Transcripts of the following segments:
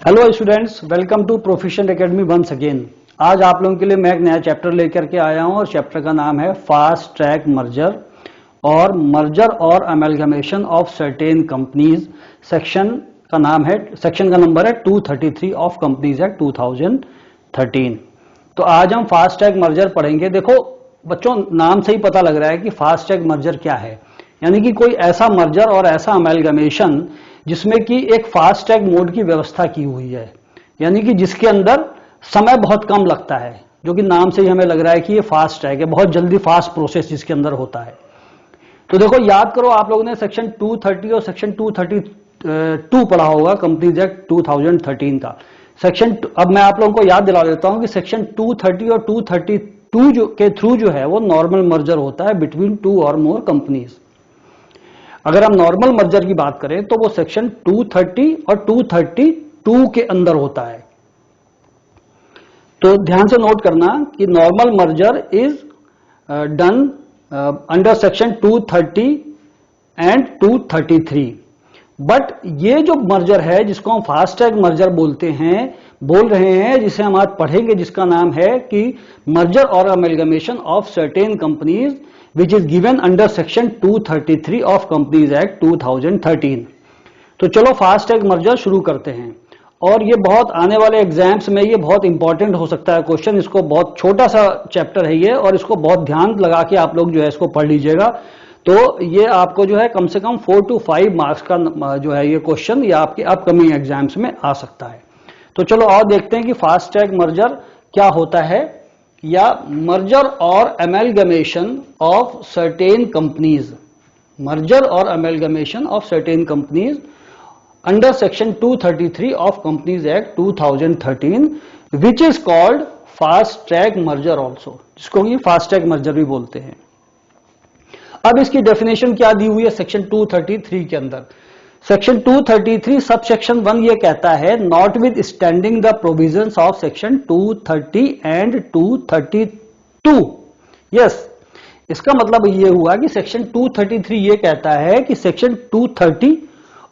Hello students, welcome to Proficient Academy once again. आज आप लोगों के लिए मैं एक नया चैप्टर लेकर के आया हूं और चैप्टर का नाम है फास्ट ट्रैक मर्जर और amalgamation of certain companies. Section का नंबर है 233 ऑफ कंपनीज एक्ट 2013। तो आज हम फास्ट ट्रैक मर्जर पढ़ेंगे। देखो बच्चों, नाम से ही पता लग रहा है कि फास्ट ट्रैक मर्जर क्या है, यानी कि कोई ऐसा मर्जर और ऐसा अमेलगमेशन जिसमें कि एक फास्ट ट्रैक मोड की व्यवस्था की हुई है, यानी कि जिसके अंदर समय बहुत कम लगता है, जो कि नाम से ही हमें लग रहा है कि ये फास्ट ट्रैक है, बहुत जल्दी फास्ट प्रोसेस जिसके अंदर होता है। तो देखो, याद करो, आप लोगों ने सेक्शन 230 और सेक्शन 232 पढ़ा होगा कंपनीज एक्ट 2013 का सेक्शन। अब मैं आप लोगों को याद दिला देता हूं कि सेक्शन 230 और 232 के थ्रू जो है वो नॉर्मल मर्जर होता है बिटवीन टू और मोर कंपनीज। अगर हम नॉर्मल मर्जर की बात करें तो वो सेक्शन 230 और 232 के अंदर होता है। तो ध्यान से नोट करना कि normal merger is done under section 230 and 233। But ये जो मर्जर है जिसको हम फास्ट ट्रैक मर्जर बोल रहे हैं, जिसे हम आज पढ़ेंगे, जिसका नाम है कि मर्जर और amalgamation of certain companies which is given under section 233 of Companies Act 2013। तो चलो फास्ट ट्रैक मर्जर शुरू करते हैं। और ये बहुत आने वाले एग्जाम्स में ये बहुत इंपॉर्टेंट हो सकता है क्वेश्चन। इसको बहुत छोटा सा चैप्टर है ये, और इसको बहुत ध्यान लगा के आप लोग जो है इसको पढ़ लीजिएगा। तो ये आपको जो है कम से कम 4 to 5 मार्क्स का जो है ये क्वेश्चन ये आपके अपकमिंग एग्जाम्स में आ सकता है। तो चलो और देखते हैं कि फास्ट ट्रैक मर्जर क्या होता है, या मर्जर और amalgamation of certain companies. Merger और amalgamation of certain companies under section 233 of companies act 2013 which is called fast track merger also, जिसको ये फास्ट ट्रैक मर्जर भी बोलते हैं। अब इसकी डेफिनेशन क्या दी हुई है सेक्शन 233 के अंदर। सेक्शन 233 सब सेक्शन 1 ये कहता है, not with standing the provisions of section 230 and 232। Yes, इसका मतलब ये हुआ कि सेक्शन 233 ये कहता है कि सेक्शन 230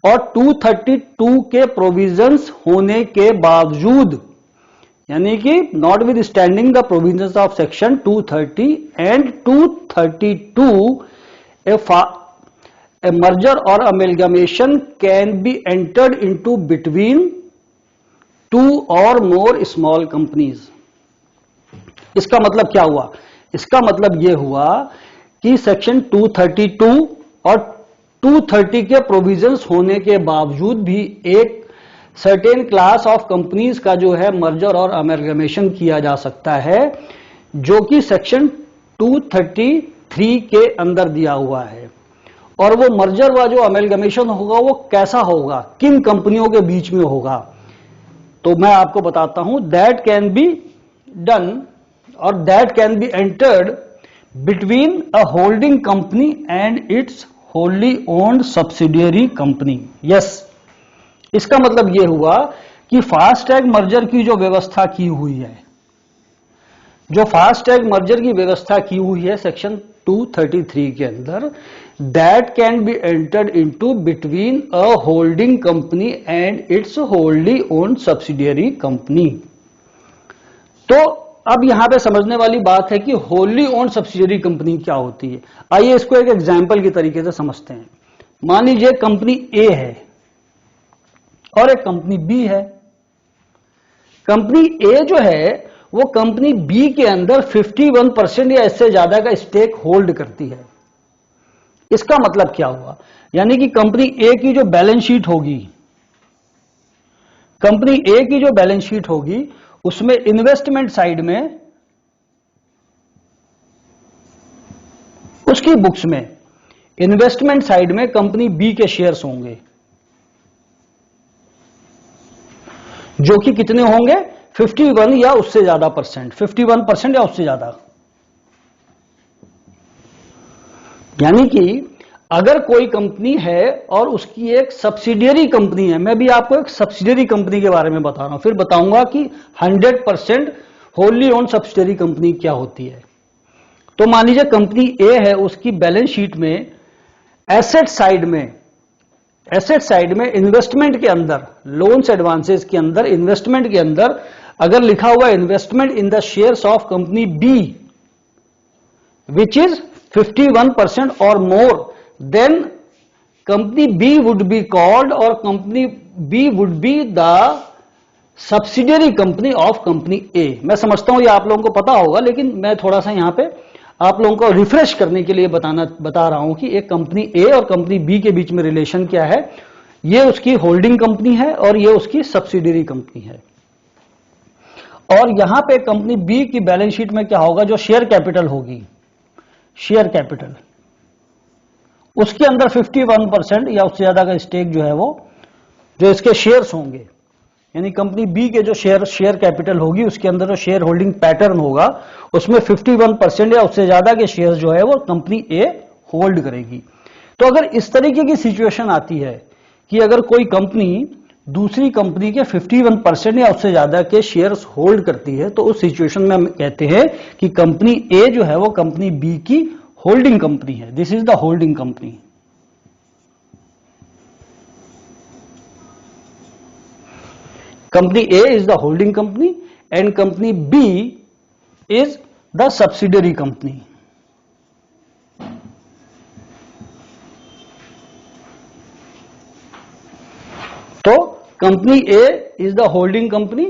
और 232 के प्रोविजंस होने के बावजूद, यानी कि not with standing the provisions of section 230 and 232, a merger or amalgamation can be entered into between two or more small companies। इसका मतलब क्या हुआ? इसका मतलब यह हुआ कि सेक्शन 232 और 230 के प्रोविजंस होने के बावजूद भी एक सर्टेन क्लास ऑफ कंपनीज का जो है मर्जर और अमेलगमेशन किया जा सकता है, जो कि सेक्शन 233 के अंदर दिया हुआ है। और वो मर्जर व जो अमेलगमेशन होगा वो कैसा होगा, किन कंपनियों के बीच में होगा, तो मैं आपको बताता हूं। दैट कैन बी डन और that can be entered between a holding company and it's होल्ली owned subsidiary company. Yes, इसका मतलब यह हुआ कि फास्ट ट्रैक मर्जर की जो व्यवस्था की हुई है, जो फास्ट ट्रैक मर्जर की व्यवस्था की हुई है सेक्शन 233 के अंदर, that can be entered into between a holding company and its wholly owned subsidiary company. तो अब यहां पे समझने वाली बात है कि होल्डी ओन्ड सब्सिडियरी कंपनी क्या होती है। आइए इसको एक एग्जांपल के तरीके से समझते हैं। मान लीजिए कंपनी ए है और एक कंपनी बी है। कंपनी ए जो है वो कंपनी बी के अंदर 51% या इससे ज्यादा का स्टेक होल्ड करती है। इसका मतलब क्या हुआ, यानी कि कंपनी ए की जो बैलेंस शीट होगी, कंपनी ए की जो बैलेंस शीट होगी उसमें इन्वेस्टमेंट साइड में, उसकी बुक्स में इन्वेस्टमेंट साइड में कंपनी बी के शेयर्स होंगे, जो कि कितने होंगे, 51 या उससे ज्यादा परसेंट, 51% या उससे ज्यादा। यानी कि अगर कोई कंपनी है और उसकी एक सब्सिडियरी कंपनी है, मैं भी आपको एक सब्सिडियरी कंपनी के बारे में बता रहा हूं, फिर बताऊंगा कि 100% होल्ली ओन्ड सब्सिडियरी कंपनी क्या होती है। तो मान लीजिए कंपनी ए है, उसकी बैलेंस शीट में एसेट साइड में एसेट साइड में इन्वेस्टमेंट के अंदर, लोन्स एडवांसेस के अंदर, इन्वेस्टमेंट के अंदर अगर लिखा हुआ investment in the shares of company B which is 51% और more, then company B would be called, और company B would be the subsidiary company of company A. मैं समझता हूं ये आप लोगों को पता होगा, लेकिन मैं थोड़ा सा यहां पे आप लोगों को रिफ्रेश करने के लिए बता रहा हूं कि एक कंपनी ए और कंपनी बी के बीच में रिलेशन क्या है। ये उसकी होल्डिंग कंपनी है और ये उसकी सब्सिडियरी कंपनी है। और यहां पे कंपनी बी की बैलेंस शीट में क्या होगा, जो शेयर कैपिटल होगी, शेयर कैपिटल, उसके अंदर 51% या उससे ज्यादा का स्टेक जो है वो, जो इसके शेयर्स होंगे, यानी कंपनी बी के जो शेयर कैपिटल होगी उसके अंदर जो शेयर होल्डिंग पैटर्न होगा उसमें 51% या उससे ज्यादा के शेयर जो है वो कंपनी ए होल्ड करेगी। तो अगर इस तरीके की सिचुएशन आती है कि अगर कोई कंपनी दूसरी कंपनी के 51% या उससे ज्यादा के शेयर्स होल्ड करती है, तो उस सिचुएशन में हम कहते हैं कि कंपनी ए जो है वो कंपनी बी की होल्डिंग कंपनी है। This is the holding company. Company A is the holding company and company B is the subsidiary company. तो company A is the holding company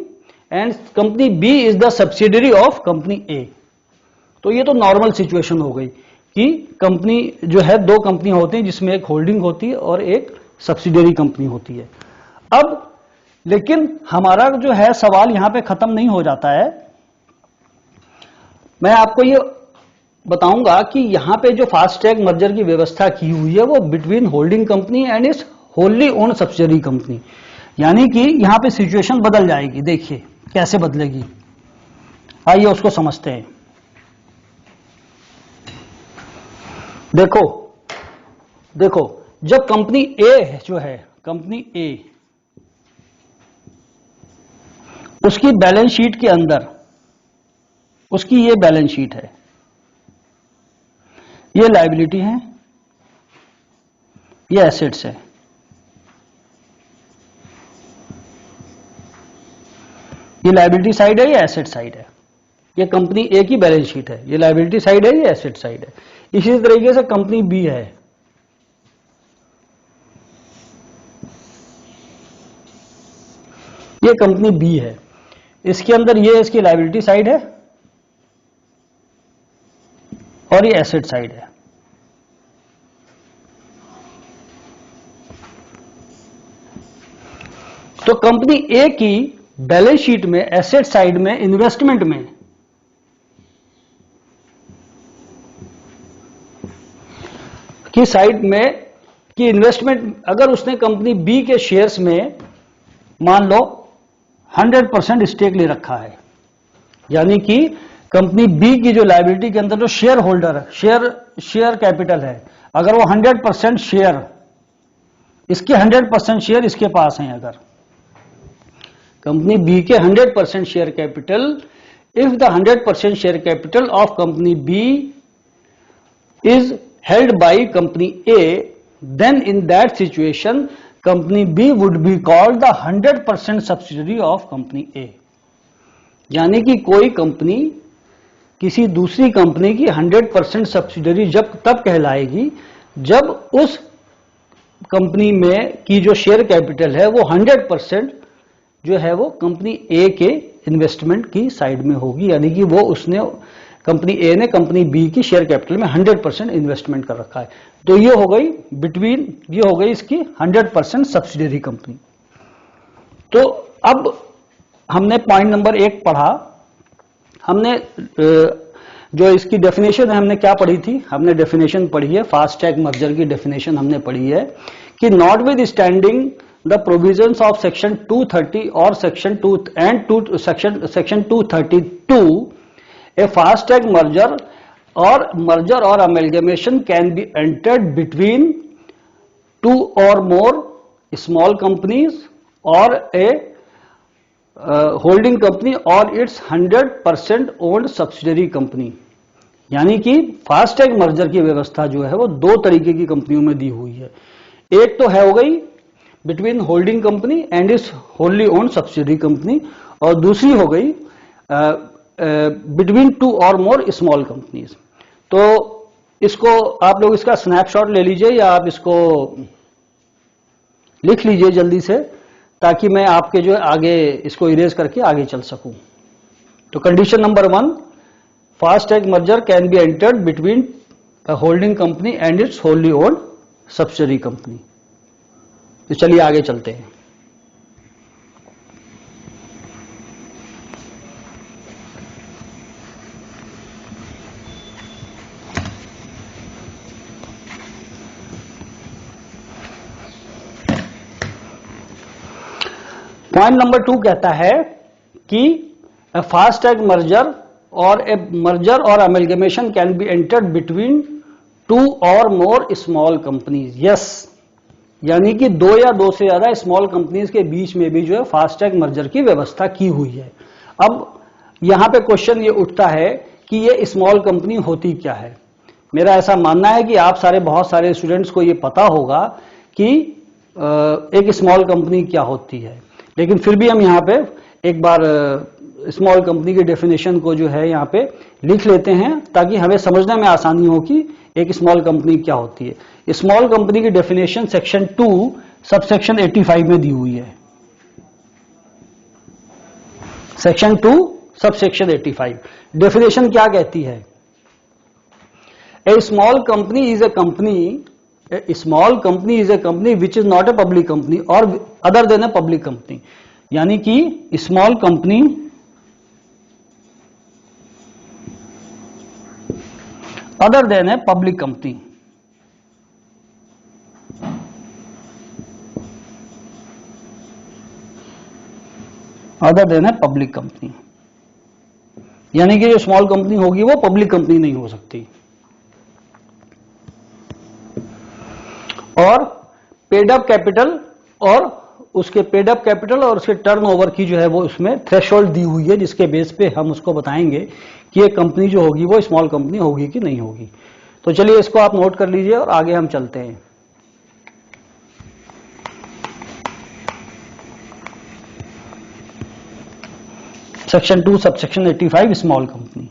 and company B is the subsidiary of company A। तो ये तो normal situation हो गई कि company जो है, दो कंपनियां होती हैं जिसमें एक होल्डिंग होती है और एक सब्सिडियरी कंपनी होती है। अब लेकिन हमारा जो है सवाल यहां पे खत्म नहीं हो जाता है। मैं आपको ये बताऊंगा कि यहां पे जो फास्ट ट्रैक मर्जर की व्यवस्था की हुई है वो बिटवीन होल्डिंग कंपनी एंड इस होल्ली ओन सब्सिडियरी कंपनी, यानी कि यहां पे सिचुएशन बदल जाएगी। देखिए कैसे बदलेगी, आइए उसको समझते हैं। देखो जब कंपनी ए जो है, कंपनी ए, उसकी बैलेंस शीट के अंदर, उसकी ये बैलेंस शीट है, ये लायबिलिटी है, ये एसेट्स है। ये लायबिलिटी साइड है, ये एसेट साइड है। ये कंपनी ए की बैलेंस शीट है, ये लायबिलिटी साइड है, ये एसेट साइड है। इसी तरीके से कंपनी बी है, ये कंपनी बी है, इसके अंदर ये इसकी लायबिलिटी साइड है और ये एसेट साइड है। तो कंपनी ए की बैलेंस शीट में एसेट साइड में इन्वेस्टमेंट में की साइड में कि इन्वेस्टमेंट, अगर उसने कंपनी बी के शेयर्स में मान लो 100% स्टेक ले रखा है, यानी कि कंपनी बी की जो लायबिलिटी के अंदर जो शेयर होल्डर है, शेयर कैपिटल है, अगर वो 100% शेयर, इसके 100% शेयर इसके पास हैं, अगर कंपनी बी के 100% share capital, if the 100% share capital of company B is held by company A, then in that situation company B would be called the 100% subsidiary of company A। यानी कि कोई company किसी दूसरी company की 100% subsidiary जब तब कहलाएगी जब उस कंपनी में की जो शेयर कैपिटल है वो 100% जो है वो कंपनी ए के इन्वेस्टमेंट की साइड में होगी, यानी कि वो उसने कंपनी ए ने कंपनी बी की शेयर कैपिटल में 100% इन्वेस्टमेंट कर रखा है। तो ये हो गई बिटवीन, ये हो गई इसकी 100% सब्सिडियरी कंपनी। तो अब हमने पॉइंट नंबर 1 पढ़ा, हमने जो इसकी डेफिनेशन है हमने क्या पढ़ी थी, हमने डेफिनेशन पढ़ी है, फास्ट ट्रैक मर्जर की डेफिनेशन हमने पढ़ी है कि not with standing the provisions of section 230 और section 232 a fast track merger or amalgamation can be entered between two or more small companies or a holding company or its 100% owned subsidiary company। यानी कि fast track merger की व्यवस्था जो है वो दो तरीके की कंपनियों में दी हुई है। एक तो है हो गई between holding company and it's होल्ली owned subsidiary company, और दूसरी हो गई बिटवीन टू और मोर स्मॉल कंपनीज। तो इसको आप लोग इसका स्नैपशॉट ले लीजिए या आप इसको लिख लीजिए जल्दी से, ताकि मैं आपके जो आगे इसको इरेज करके आगे चल सकूं। तो condition number 1, fast track merger can be entered between a holding company and it's होल्ली owned subsidiary company. तो चलिए आगे चलते हैं। पॉइंट नंबर 2 कहता है कि a fast track merger or amalgamation can be entered between two or more small companies. Yes, यानी कि दो या दो से ज्यादा स्मॉल कंपनीज के बीच में भी जो है फास्ट ट्रैक मर्जर की व्यवस्था की हुई है। अब यहां पे क्वेश्चन ये उठता है कि ये स्मॉल कंपनी होती क्या है। मेरा ऐसा मानना है कि आप बहुत सारे स्टूडेंट्स को ये पता होगा कि एक स्मॉल कंपनी क्या होती है, लेकिन फिर भी हम यहाँ पे एक बार स्मॉल कंपनी की डेफिनेशन को जो है यहाँ पे लिख लेते हैं, ताकि हमें समझने में आसानी हो कि एक स्मॉल कंपनी क्या होती है। स्मॉल कंपनी की डेफिनेशन सेक्शन 2 सबसेक्शन 85 में दी हुई है। सेक्शन 2 सबसेक्शन 85 डेफिनेशन क्या कहती है? A small company is a company which is not a public company और other than a public company. यानी कि small company other than a public company. Other than a public company, यानी कि जो small company होगी वो public company नहीं हो सकती। और पेड अप कैपिटल और उसके टर्नओवर की जो है वो उसमें थ्रेशोल्ड दी हुई है, जिसके बेस पे हम उसको बताएंगे कि ये कंपनी जो होगी वो स्मॉल कंपनी होगी कि नहीं होगी। तो चलिए इसको आप नोट कर लीजिए और आगे हम चलते हैं। Section 2 subsection 85 small company.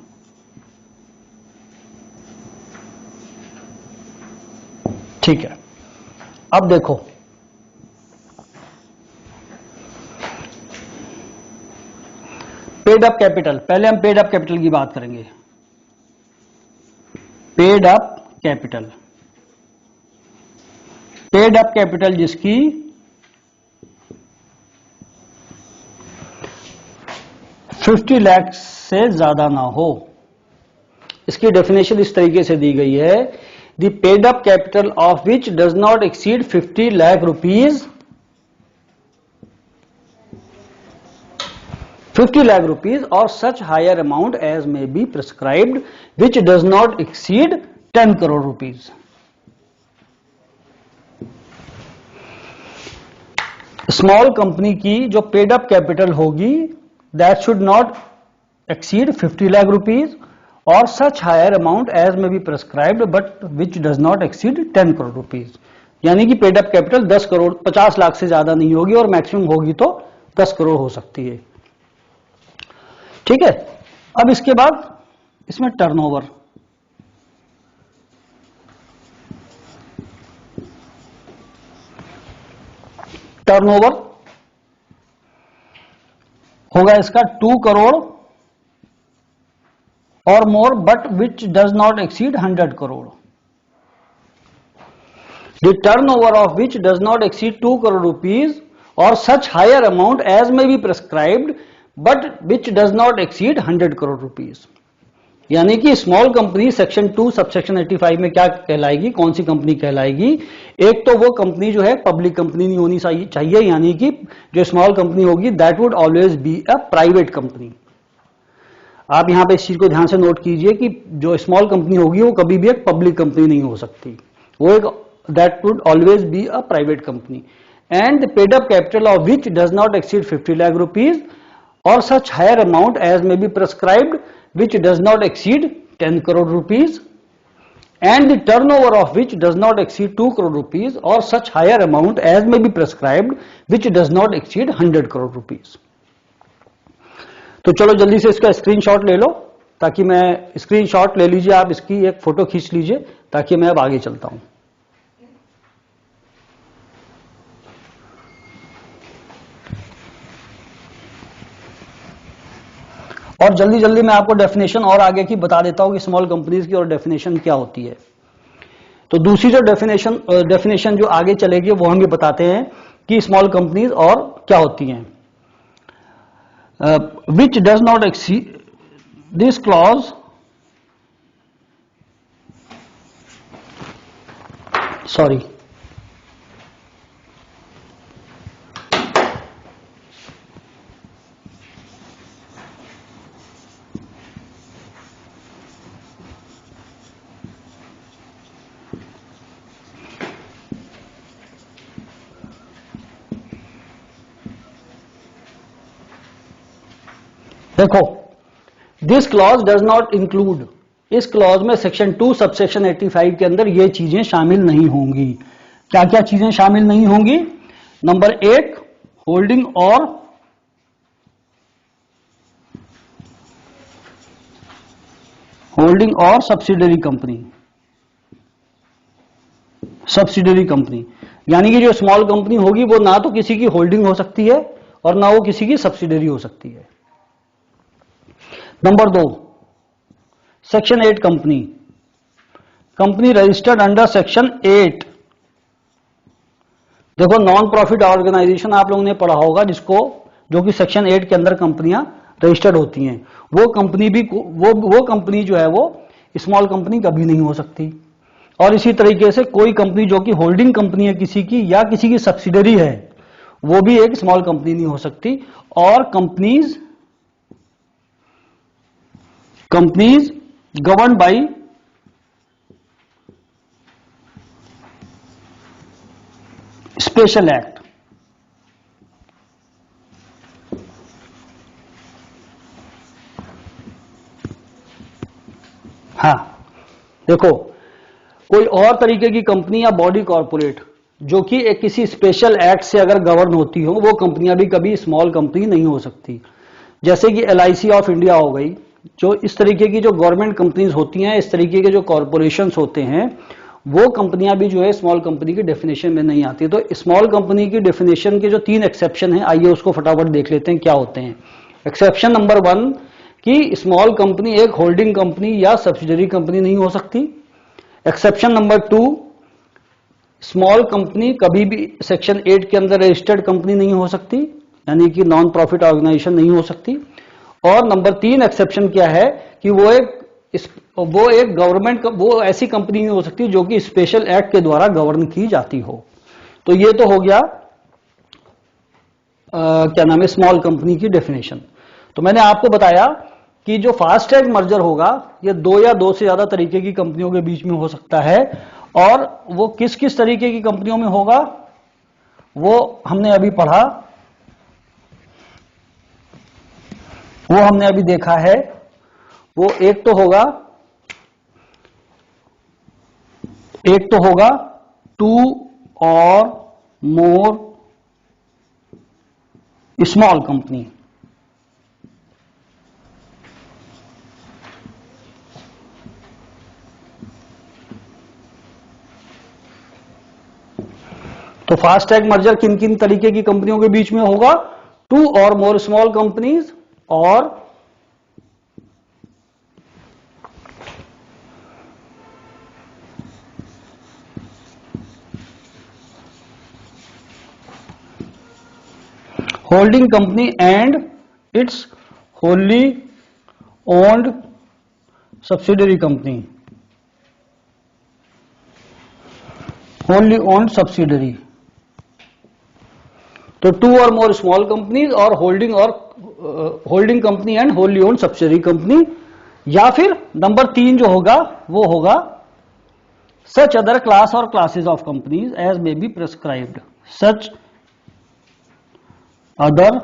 ठीक है, अब देखो पेड अप कैपिटल। पहले हम पेड अप कैपिटल की बात करेंगे। पेड अप कैपिटल जिसकी 50 लाख से ज्यादा ना हो। इसकी डेफिनेशन इस तरीके से दी गई है, the paid up capital of which does not exceed 50 lakh rupees, 50 lakh rupees or such higher amount as may be prescribed which does not exceed 10 crore rupees। Small company की जो पेड अप कैपिटल होगी that should not exceed 50 lakh rupees और such higher amount as may be prescribed but which does not exceed 10 crore rupees. यानी कि paid up capital 10 crore 50 lakh से ज्यादा नहीं होगी और मैक्सिमम होगी तो 10 करोड़ हो सकती है। ठीक है, अब इसके बाद इसमें टर्नओवर। टर्नओवर होगा इसका 2 करोड़ और more but which does not exceed 100 crore. The turnover of which does not exceed 2 crore rupees और such higher amount as may be prescribed but which does not exceed 100 crore rupees. यानी कि स्मॉल कंपनी सेक्शन 2 सबसेक्शन 85 में क्या कहलाएगी, कौन सी company कहलाएगी? एक तो वो कंपनी जो है पब्लिक कंपनी नहीं होनी चाहिए, यानी कि जो स्मॉल कंपनी होगी that would always be a private company. आप यहां पे इस चीज को ध्यान से नोट कीजिए कि जो स्मॉल कंपनी होगी वो कभी भी एक पब्लिक कंपनी नहीं हो सकती, वो एक that would always be a private company. And the paid up capital of which does not exceed 50 lakh rupees or such higher amount as may be prescribed which does not exceed 10 crore rupees and the turnover of which does not exceed 2 crore rupees or such higher amount as may be prescribed which does not exceed 100 crore rupees. तो चलो जल्दी से इसका screenshot ले लो, ताकि मैं screenshot ले लीजिए, आप इसकी एक फोटो खींच लीजिए ताकि मैं अब आगे चलता हूं. और जल्दी जल्दी मैं आपको डेफिनेशन और आगे की बता देता हूं कि स्मॉल कंपनीज की और डेफिनेशन क्या होती है. तो दूसरी जो डेफिनेशन जो आगे चलेगी वो हम ये बताते हैं कि स्मॉल कंपनीज और क्या होती हैं. Which does not exceed this clause, sorry, देखो, this clause does not include, इस क्लॉज में सेक्शन 2 सबसेक्शन 85 के अंदर ये चीजें शामिल नहीं होंगी. क्या क्या चीजें शामिल नहीं होंगी? नंबर 1, होल्डिंग और सब्सिडरी कंपनी, यानी कि जो स्मॉल कंपनी होगी वो ना तो किसी की होल्डिंग हो सकती है और ना वो किसी की सब्सिडरी हो सकती है. Number 2, section 8 company registered under section 8. देखो, नॉन प्रॉफिट ऑर्गेनाइजेशन आप लोगों ने पढ़ा होगा, जो कि सेक्शन 8 के अंदर कंपनियां रजिस्टर्ड होती हैं. वो कंपनी जो है वो स्मॉल कंपनी कभी नहीं हो सकती. और इसी तरीके से कोई कंपनी जो कि होल्डिंग कंपनी है किसी की या किसी की सब्सिडरी है, वो भी एक स्मॉल कंपनी नहीं हो सकती. और companies governed by special act. हाँ, देखो, कोई और तरीके की कंपनी या बॉडी कॉर्पोरेट जो कि एक किसी स्पेशल एक्ट से अगर गवर्न होती हो, वो कंपनियां भी कभी स्मॉल कंपनी नहीं हो सकती. जैसे कि LIC ऑफ इंडिया हो गई, जो इस तरीके की जो गवर्नमेंट कंपनीज होती हैं, इस तरीके के जो कॉर्पोरेशंस होते हैं, वो कंपनियां भी जो है स्मॉल कंपनी की डेफिनेशन में नहीं आती. तो स्मॉल कंपनी की डेफिनेशन के जो 3 एक्सेप्शन हैं, आइए उसको फटाफट देख लेते हैं क्या होते हैं. एक्सेप्शन नंबर 1 कि स्मॉल कंपनी एक होल्डिंग कंपनी या सब्सिडरी कंपनी नहीं हो सकती. एक्सेप्शन नंबर 2, स्मॉल कंपनी कभी भी सेक्शन 8 के अंदर रजिस्टर्ड कंपनी नहीं हो सकती, यानी कि नॉन प्रॉफिट ऑर्गेनाइजेशन नहीं हो सकती. और नंबर 3 एक्सेप्शन क्या है कि वो एक गवर्नमेंट, वो ऐसी कंपनी नहीं हो सकती जो कि स्पेशल एक्ट के द्वारा गवर्न की जाती हो. तो ये तो हो गया क्या नाम है, स्मॉल कंपनी की डेफिनेशन. तो मैंने आपको बताया कि जो फास्ट ट्रैक मर्जर होगा, ये 2 या 2 से ज्यादा तरीके की कंपनियों के बीच में हो सकता है. और वो किस किस तरीके की कंपनियों में होगा वो हमने अभी पढ़ा, वो हमने अभी देखा है. वो एक तो होगा 2 और मोर स्मॉल कंपनी. तो फास्ट ट्रैक मर्जर किन किन तरीके की कंपनियों के बीच में होगा? 2 or more small companies or holding company and its wholly owned subsidiary company. Wholly owned subsidiary, तो 2 or more small companies or holding company and wholly owned subsidiary company. या फिर नंबर 3 जो होगा वो होगा such other class or classes of companies as may be prescribed. Such other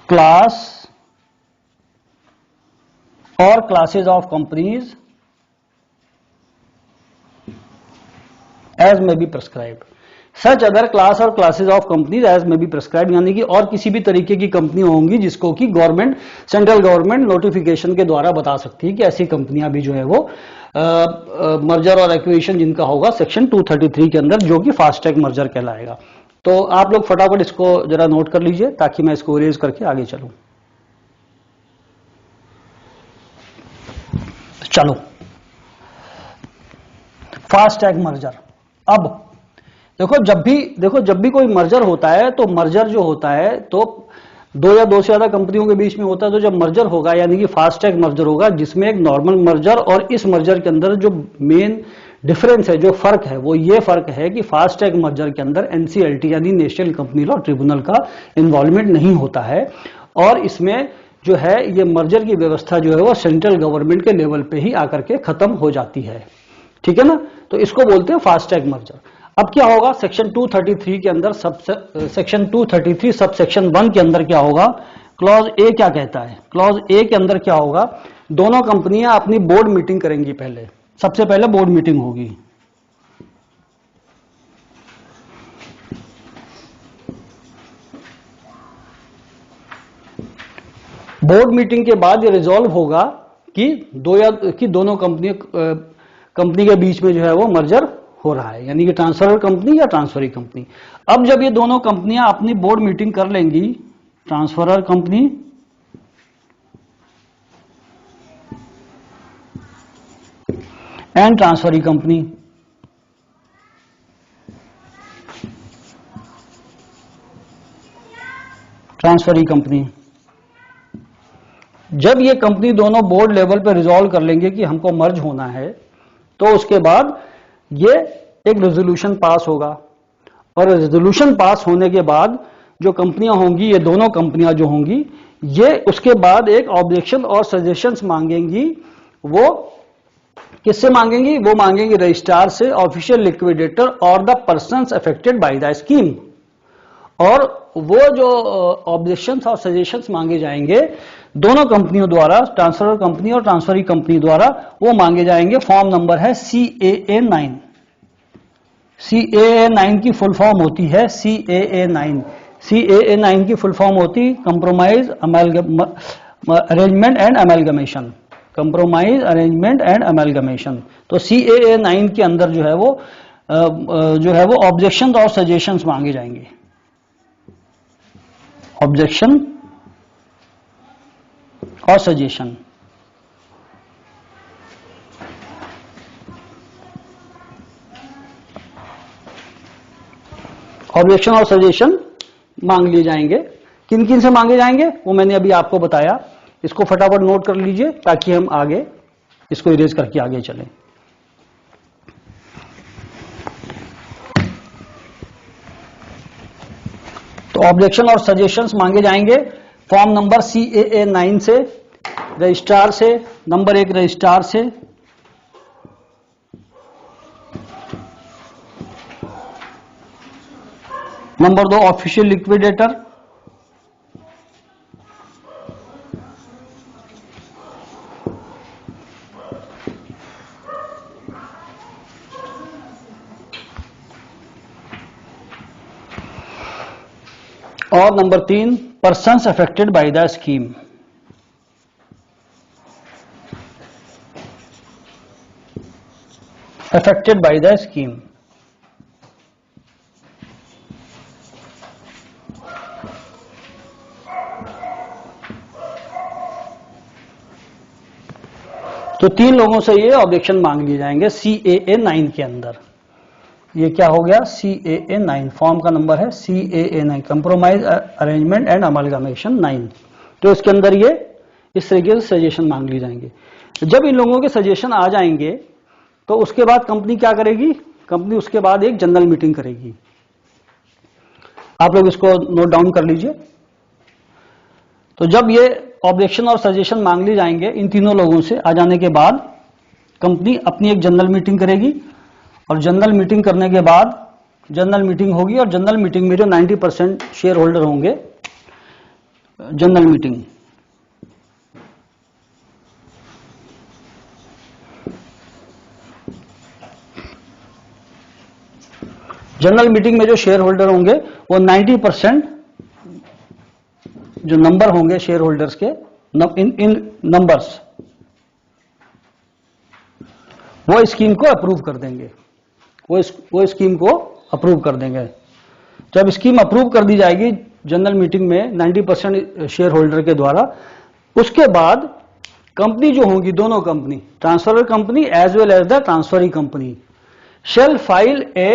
class or classes of companies as may be prescribed. Such other class or classes of companies as may be prescribed, यानी कि और किसी भी तरीके की company होंगी जिसको कि गवर्नमेंट, सेंट्रल गवर्नमेंट नोटिफिकेशन के द्वारा बता सकती है कि ऐसी कंपनियां भी जो है वो मर्जर और एक्विजिशन जिनका होगा सेक्शन 233 के अंदर, जो कि फास्ट ट्रैक मर्जर कहलाएगा। तो आप लोग फटाफट इसको जरा नोट कर लीजिए ताकि मैं इसको इरेज करके आगे चलूं। चलो, फास्ट ट्रैक मर्जर। अब जब भी कोई मर्जर होता है तो मर्जर जो होता है तो दो या दो से ज्यादा कंपनियों के बीच में होता है। तो जब मर्जर होगा यानी कि फास्ट ट्रैक मर्जर होगा जिसमें एक नॉर्मल मर्जर और इस मर्जर के अंदर जो मेन डिफरेंस है, जो फर्क है, वो ये फर्क है कि फास्ट ट्रैक मर्जर के अंदर एनसीएलटी यानी नेशनल कंपनी लॉ ट्रिब्यूनल का इन्वॉल्वमेंट नहीं होता है और इसमें जो है ये मर्जर की व्यवस्था जो है वो सेंट्रल गवर्नमेंट के लेवल पे ही आकर के खत्म हो जाती है। ठीक है ना, तो इसको बोलते हैं फास्ट ट्रैक मर्जर। अब क्या होगा सेक्शन 233 के अंदर, सेक्शन 233 सब सेक्शन 1 के अंदर क्या होगा, क्लॉज ए क्या कहता है, क्लॉज ए के अंदर क्या होगा, दोनों कंपनियां अपनी बोर्ड मीटिंग करेंगी। पहले सबसे पहले बोर्ड मीटिंग होगी। बोर्ड मीटिंग के बाद ये रिजॉल्व होगा कि दोनों कंपनी के बीच में जो है वो मर्जर हो रहा है, यानी कि ट्रांसफर कंपनी या ट्रांसफरी कंपनी। अब जब ये दोनों कंपनियां अपनी बोर्ड मीटिंग कर लेंगी, transferor company and transferee company, transferee company, जब ये कंपनी दोनों बोर्ड लेवल पर रिजॉल्व कर लेंगे कि हमको मर्ज होना है, तो उसके बाद ये एक रेजोल्यूशन पास होगा और रेजोल्यूशन पास होने के बाद जो कंपनियां होंगी, ये दोनों कंपनियां जो होंगी, ये उसके बाद एक ऑब्जेक्शन और सजेशंस मांगेंगी। वो किससे मांगेंगी, वो मांगेंगी रजिस्ट्रार से, ऑफिशियल लिक्विडेटर और the persons affected by the scheme. और वो जो ऑब्जेक्शंस और सजेशंस मांगे जाएंगे दोनों कंपनियों द्वारा, ट्रांसफर कंपनी और ट्रांसफरी कंपनी द्वारा, वो मांगे जाएंगे। फॉर्म नंबर है CAA 9। CAA 9 की फुल फॉर्म होती है CAA 9। CAA 9 की फुल फॉर्म होती compromise arrangement and amalgamation, compromise arrangement and amalgamation. तो CAA 9 के अंदर जो है वो ऑब्जेक्शन और सजेशंस मांगे जाएंगे। ऑब्जेक्शन और सजेशन, ऑब्जेक्शन और सजेशन मांग लिए जाएंगे। किन किन से मांगे जाएंगे वो मैंने अभी आपको बताया। इसको फटाफट नोट कर लीजिए ताकि हम आगे इसको इरेज करके आगे चलें। तो ऑब्जेक्शन और सजेशंस मांगे जाएंगे फॉर्म नंबर CAA 9 से, रजिस्ट्रार से, नंबर 1 रजिस्ट्रार से, नंबर 2 ऑफिशियल लिक्विडेटर, और number 3 persons affected by the scheme. Affected by the scheme. तो 3 लोगों से ये ऑब्जेक्शन मांग लिए जाएंगे CAA 9 के अंदर। ये क्या हो गया, CAA 9, फॉर्म का नंबर है CAA 9, compromise arrangement and amalgamation 9। तो इसके अंदर ये इस तरीके से सजेशन मांग लिए जाएंगे। जब इन लोगों के सजेशन आ जाएंगे तो उसके बाद कंपनी क्या करेगी, कंपनी उसके बाद एक जनरल मीटिंग करेगी। आप लोग इसको नोट डाउन कर लीजिए। तो जब ये ऑब्जेक्शन और सजेशन मांग लिए जाएंगे इन तीनों लोगों से आ जाने के बाद कंपनी अपनी एक जनरल मीटिंग करेगी और जनरल मीटिंग करने के बाद जनरल मीटिंग होगी और जनरल मीटिंग में जो 90% शेयर होल्डर होंगे, जनरल मीटिंग जनरल मीटिंग में जो शेयर होल्डर होंगे वो 90% जो नंबर होंगे शेयर होल्डर्स के इन नंबर्स, वो स्कीम को अप्रूव कर देंगे, वो स्कीम को अप्रूव कर देंगे। जब स्कीम अप्रूव कर दी जाएगी जनरल मीटिंग में 90% शेयर होल्डर के द्वारा, उसके बाद कंपनी जो होंगी, दोनों company, transfer company as well as the transferring company, shall file a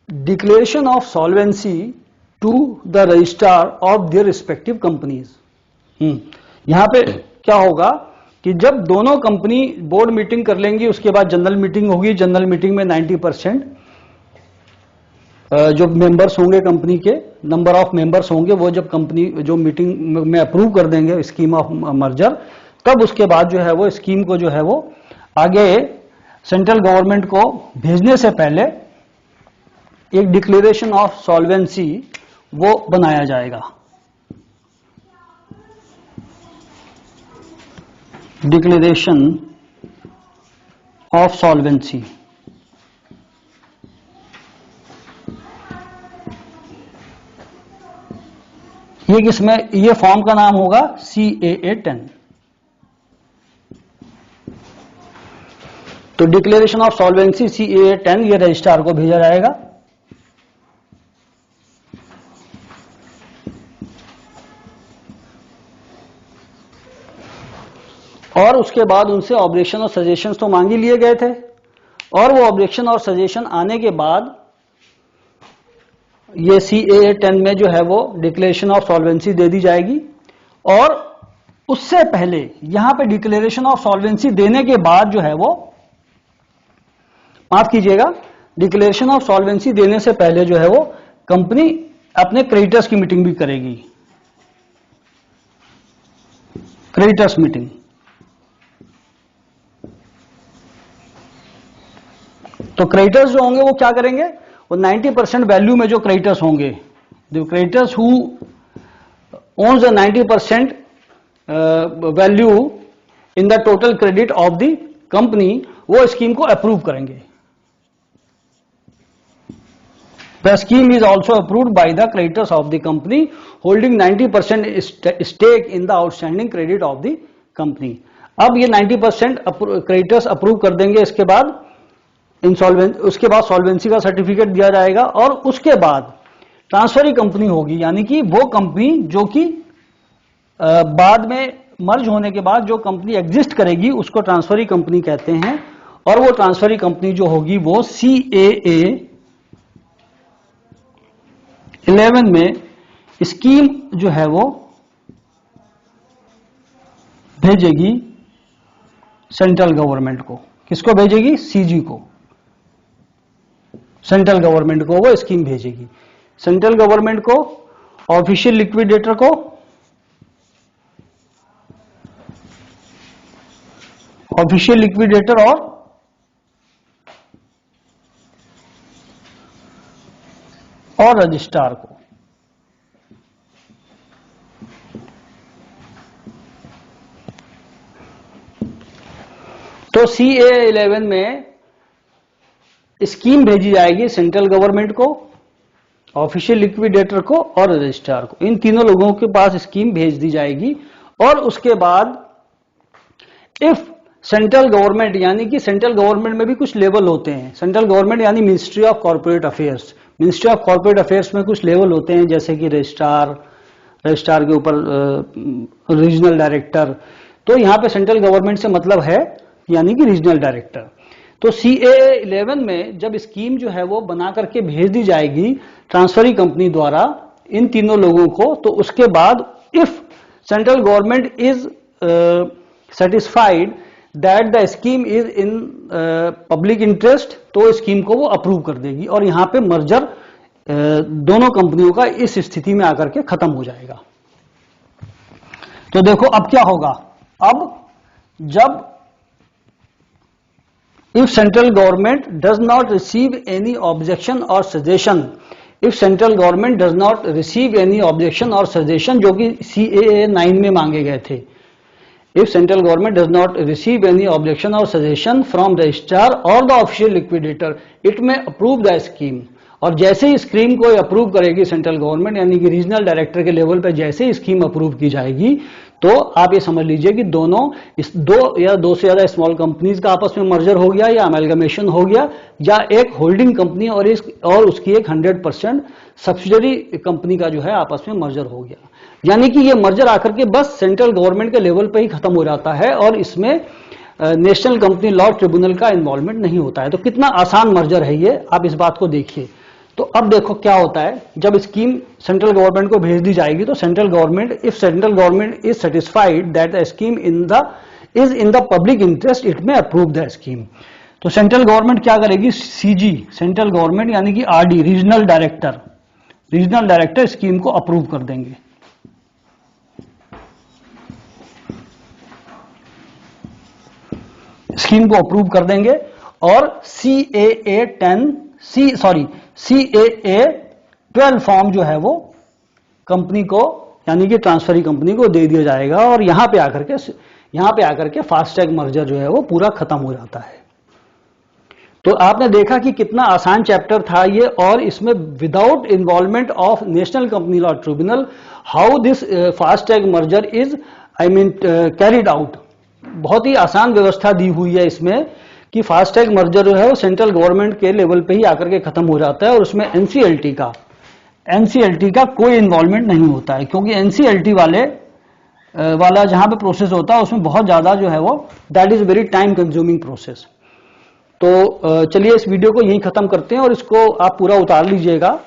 declaration of solvency to the registrar of their respective companies। यहां पे क्या होगा कि जब दोनों कंपनी बोर्ड मीटिंग कर लेंगी, उसके बाद जनरल मीटिंग होगी। जनरल मीटिंग में 90% जो मेंबर्स होंगे कंपनी के, नंबर ऑफ मेंबर्स होंगे, वो जब कंपनी जो मीटिंग में अप्रूव कर देंगे स्कीम ऑफ मर्जर, तब उसके बाद जो है वो स्कीम को जो है वो आगे सेंट्रल गवर्नमेंट को भेजने से पहले एक डिक्लेरेशन ऑफ सॉल्वेंसी वो बनाया जाएगा। डिक्लेरेशन ऑफ सॉल्वेंसी, ये किसमें, ये फॉर्म का नाम होगा CAA 10। तो डिक्लेरेशन ऑफ सॉल्वेंसी CAA 10 ये रजिस्ट्रार को भेजा जाएगा। और उसके बाद उनसे ऑब्जेक्शन और सजेशंस तो मांग ही लिए गए थे, और वो ऑब्जेक्शन और सजेशन आने के बाद ये CAA 10 में जो है वो डिक्लेरेशन ऑफ सॉल्वेंसी दे दी जाएगी। और उससे पहले यहां पे डिक्लेरेशन ऑफ सॉल्वेंसी देने के बाद जो है वो, माफ कीजिएगा, डिक्लेरेशन ऑफ सॉल्वेंसी देने से पहले जो है वो कंपनी अपने क्रेडिटर्स की मीटिंग भी करेगी। क्रेडिटर्स मीटिंग, तो क्रेडिटर्स जो होंगे वो क्या करेंगे, वो 90% वैल्यू में जो क्रेडिटर्स होंगे, the creditors who owns the 90% value in the total credit of the company, वो स्कीम को अप्रूव करेंगे। The scheme is also approved by the creditors of the company holding 90% stake in the outstanding credit of the company। अब ये 90% creditors approve कर देंगे। इसके बाद उसके बाद सॉल्वेंसी का सर्टिफिकेट दिया जाएगा, और उसके बाद ट्रांसफरिंग कंपनी होगी, यानी कि वो कंपनी जो कि बाद में मर्ज होने के बाद जो कंपनी एग्जिस्ट करेगी उसको ट्रांसफरिंग कंपनी कहते हैं। और वो ट्रांसफरिंग कंपनी जो होगी वो CAA 11 में स्कीम जो है वो भेजेगी सेंट्रल गवर्नमेंट को। किसको भेजेगी, CG को, सेंट्रल गवर्नमेंट को वो स्कीम भेजेगी। सेंट्रल गवर्नमेंट को, ऑफिशियल लिक्विडेटर को, ऑफिशियल लिक्विडेटर और रजिस्ट्रार को। तो CAA 11 में स्कीम भेजी जाएगी सेंट्रल गवर्नमेंट को, ऑफिशियल लिक्विडेटर को और रजिस्ट्रार को। इन तीनों लोगों के पास स्कीम भेज दी जाएगी। और उसके बाद इफ सेंट्रल गवर्नमेंट, यानी कि सेंट्रल गवर्नमेंट में भी कुछ लेवल होते हैं। सेंट्रल गवर्नमेंट यानी ministry of corporate affairs, ministry of corporate affairs में कुछ लेवल होते हैं, जैसे कि रजिस्ट्रार के ऊपर रीजनल डायरेक्टर। तो यहां पे सेंट्रल गवर्नमेंट से मतलब है यानी कि रीजनल डायरेक्टर। तो CAA 11 में जब स्कीम जो है वो बना करके भेज दी जाएगी ट्रांसफरिंग कंपनी द्वारा इन तीनों लोगों को, तो उसके बाद if central government is satisfied that the scheme is in public interest, तो स्कीम को वो अप्रूव कर देगी। और यहां पे मर्जर दोनों कंपनियों का इस स्थिति में आकर के खत्म हो जाएगा। तो देखो अब क्या होगा, अब जब if central government does not receive any objection or suggestion, if central government does not receive any objection or suggestion, जो कि CAA 9 में मांगे गए थे, if central government does not receive any objection or suggestion from registrar or the official liquidator, it may approve the scheme। और जैसे ही scheme को approve करेगी सेंट्रल गवर्नमेंट, यानी कि रीजनल डायरेक्टर के लेवल पर जैसे ही स्कीम अप्रूव की जाएगी, तो आप ये समझ लीजिए कि दोनों इस दो या दो से ज्यादा स्मॉल कंपनीज का आपस में मर्जर हो गया या अमेलगमेशन हो गया, या एक होल्डिंग कंपनी और उसकी एक 100% सब्सिडरी कंपनी का जो है आपस में मर्जर हो गया। यानी कि ये मर्जर आकर के बस सेंट्रल गवर्नमेंट के लेवल पर ही खत्म हो जाता है और इसमें नेशनल कंपनी लॉ ट्रिब्यूनल का इन्वॉल्वमेंट नहीं होता है। तो कितना आसान मर्जर है ये, आप इस बात को देखिए। तो अब देखो क्या होता है, जब स्कीम सेंट्रल गवर्नमेंट को भेज दी जाएगी तो central government, if central government is satisfied that the scheme is in the public interest, it में अप्रूव द स्कीम। तो सेंट्रल गवर्नमेंट क्या करेगी, सीजी सेंट्रल गवर्नमेंट यानी कि आरडी रीजनल डायरेक्टर स्कीम को अप्रूव कर देंगे। स्कीम को अप्रूव कर देंगे और CAA 12 फॉर्म जो है वो कंपनी को, यानी कि ट्रांसफरी कंपनी को दे दिया जाएगा और यहां पे आकर के फास्टैग मर्जर जो है वो पूरा खत्म हो जाता है। तो आपने देखा कि कितना आसान चैप्टर था ये, और इसमें without involvement of national company law tribunal how this FASTag merger is carried out. बहुत ही आसान व्यवस्था दी हुई है इसमें कि फास्टैग मर्जर जो है वो सेंट्रल गवर्नमेंट के लेवल पे ही आकर के खत्म हो जाता है और उसमें एनसीएलटी का कोई इन्वॉल्वमेंट नहीं होता है, क्योंकि एनसीएलटी वाला जहां पे प्रोसेस होता है उसमें बहुत ज्यादा जो है वो that is very time consuming process. तो चलिए इस वीडियो को यहीं खत्म करते हैं और इसको आप पूरा उतार लीजिएगा।